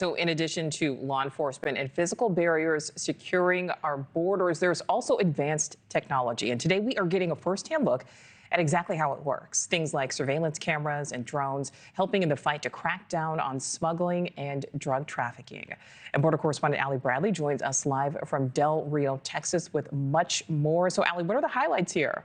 So in addition to law enforcement and physical barriers securing our borders, there's also advanced technology. And today we are getting a firsthand look at exactly how it works. Things like surveillance cameras and drones helping in the fight to crack down on smuggling and drug trafficking. And border correspondent Allie Bradley joins us live from Del Rio, Texas with much more. So Allie, what are the highlights here?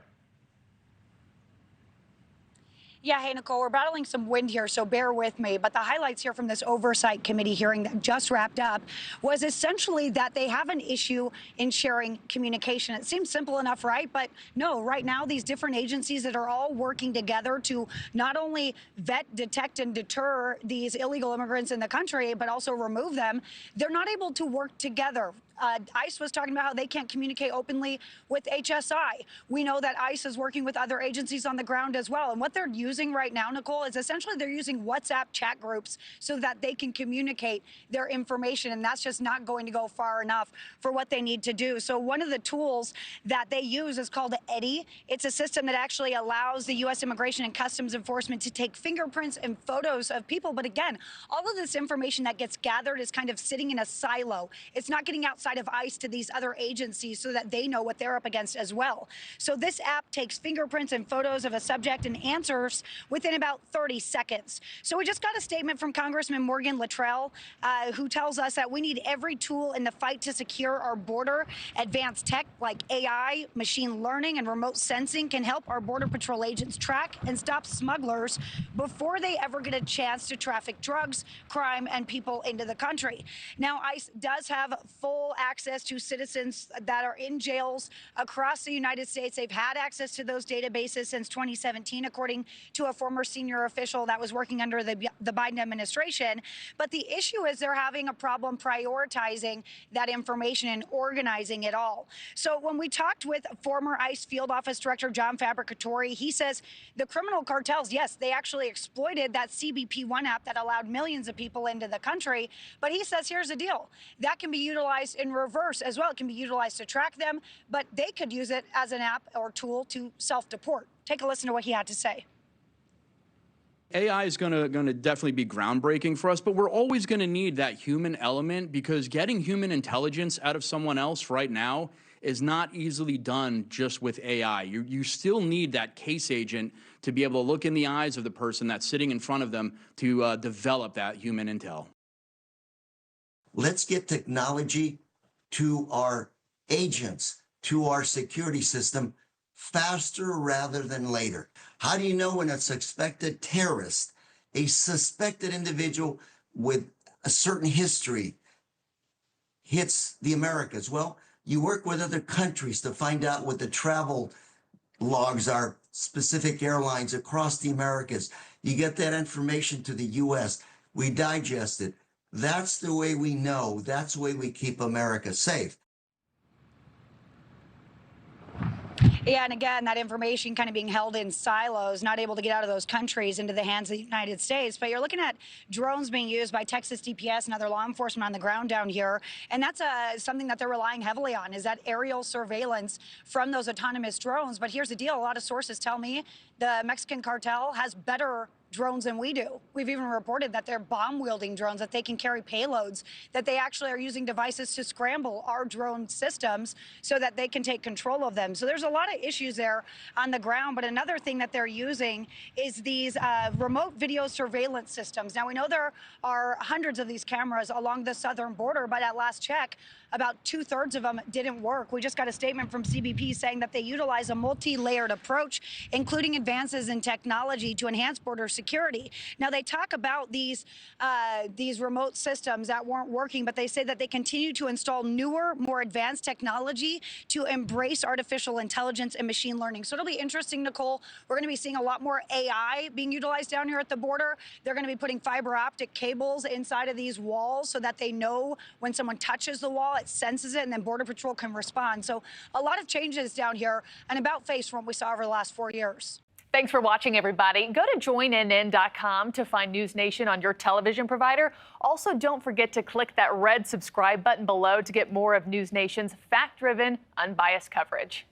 Yeah, hey, Nicole, we're battling some wind here, so bear with me. But the highlights here from this oversight committee hearing that just wrapped up was essentially that they have an issue in sharing communication. It seems simple enough, right? But no, right now, these different agencies that are all working together to not only vet, detect, and deter these illegal immigrants in the country, but also remove them, they're not able to work together. ICE was talking about how they can't communicate openly with HSI. We know that ICE is working with other agencies on the ground as well. And what they're using right now, Nicole, is essentially they're using WhatsApp chat groups so that they can communicate their information. And that's just not going to go far enough for what they need to do. So one of the tools that they use is called EDI. It's a system that actually allows the U.S. Immigration and Customs Enforcement to take fingerprints and photos of people. But again, all of this information that gets gathered is kind of sitting in a silo. It's not getting outside of ICE to these other agencies so that they know what they're up against as well. So this app takes fingerprints and photos of a subject and answers within about 30 seconds. So we just got a statement from Congressman Morgan Luttrell, who tells us that we need every tool in the fight to secure our border. Advanced tech like AI, machine learning, and remote sensing can help our Border Patrol agents track and stop smugglers before they ever get a chance to traffic drugs, crime, and people into the country. Now, ICE does have full access to citizens that are in jails across the United States. They've had access to those databases since 2017, according to a former senior official that was working under the Biden administration. But the issue is they're having a problem prioritizing that information and organizing it all. So when we talked with former ICE Field Office Director John Fabricatori, he says the criminal cartels, yes, they actually exploited that CBP-1 app that allowed millions of people into the country. But he says, here's the deal. That can be utilized in reverse as well. It can be utilized to track them, but they could use it as an app or tool to self-deport. Take a listen to what he had to say. AI is going to definitely be groundbreaking for us, but we're always going to need that human element because getting human intelligence out of someone else right now is not easily done just with AI. You still need that case agent to be able to look in the eyes of the person that's sitting in front of them to develop that human intel. Let's get technology to our agents, to our security system faster rather than later. How do you know when a suspected terrorist, a suspected individual with a certain history hits the Americas? Well, you work with other countries to find out what the travel logs are, specific airlines across the Americas. You get that information to the U.S. We digest it. That's the way we know. That's the way we keep America safe. Yeah, and again, that information kind of being held in silos, not able to get out of those countries into the hands of the United States. But you're looking at drones being used by Texas DPS and other law enforcement on the ground down here. And that's something that they're relying heavily on, is that aerial surveillance from those autonomous drones. But here's the deal. A lot of sources tell me the Mexican cartel has better drones than we do. We've even reported that they're bomb-wielding drones, that they can carry payloads, that they actually are using devices to scramble our drone systems so that they can take control of them. So there's a lot of issues there on the ground. But another thing that they're using is these remote video surveillance systems. Now, we know there are hundreds of these cameras along the southern border, but at last check, about 2/3 of them didn't work. We just got a statement from CBP saying that they utilize a multi-layered approach, including advances in technology to enhance border security. Now, they talk about these remote systems that weren't working, but they say that they continue to install newer, more advanced technology to embrace artificial intelligence and machine learning. So it'll be interesting, Nicole. We're going to be seeing a lot more AI being utilized down here at the border. They're going to be putting fiber optic cables inside of these walls so that they know when someone touches the wall, it senses it, and then Border Patrol can respond. So a lot of changes down here, and about face from what we saw over the last 4 years. Thanks for watching, everybody. Go to joinnn.com to find NewsNation on your television provider. Also, don't forget to click that red subscribe button below to get more of NewsNation's fact-driven, unbiased coverage.